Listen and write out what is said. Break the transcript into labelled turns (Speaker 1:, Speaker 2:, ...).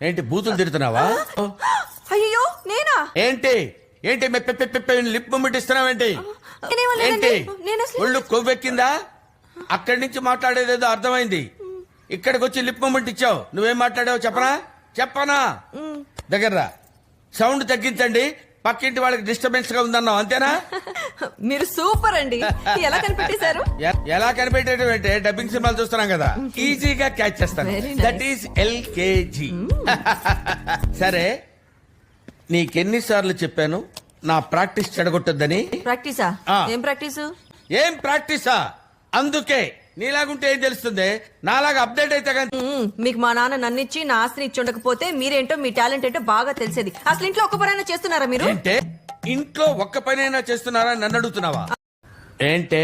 Speaker 1: ఏంటి బూతులు తిడుతున్నావా?
Speaker 2: అయ్యో నేనా?
Speaker 1: ఏంటి ఏంటి లిప్ మూమెంట్ ఇస్తున్నావేంటి? ఏంటి ఒళ్ళు కొవ్వెక్కిందా? అక్కడి నుంచి మాట్లాడేదేదో అర్థమైంది. ఇక్కడికి వచ్చి లిప్ మూమెంట్ ఇచ్చావు. నువ్వేం మాట్లాడావు చెప్పనా? దగ్గర సౌండ్ తగ్గించండి, పక్కింటి వాళ్ళకి డిస్టర్బెన్స్ గా ఉందన్నావు, అంతేనా?
Speaker 2: మీరు సూపర్ అండి. ఎలా కనిపెట్టేశారు?
Speaker 1: ఎలా కనిపెట్టేయడం అంటే డబ్బింగ్ సినిమాలు చూస్తున్నాం కదా, ఈజీగా క్యాచ్ చేస్తాను. That is LKG. సరే, నీకెన్నిసార్లు చెప్పాను నా ప్రాక్టీస్ చెడగొట్టొద్దని?
Speaker 2: ప్రాక్టీసా? ఏం ప్రాక్టీసు?
Speaker 1: ఏం ప్రాక్టీసా? అందుకే నీలాగుంటే ఏం తెలుస్తుంది, నాలాగా అప్డేట్ అయితే కానీ.
Speaker 2: మీకు మా నాన్న నన్నిచ్చి నా ఆస్తిని ఇచ్చి ఉండకపోతే మీరేంటో మీ టాలెంట్ ఏంటో బాగా తెలిసేది. అసలు ఇంట్లో ఒక్క పనైనా చేస్తున్నారా మీరు?
Speaker 1: ఏంటే ఇంట్లో ఒక్క పనైనా చేస్తున్నారా నన్ను అడుగుతున్నావా? ఏంటే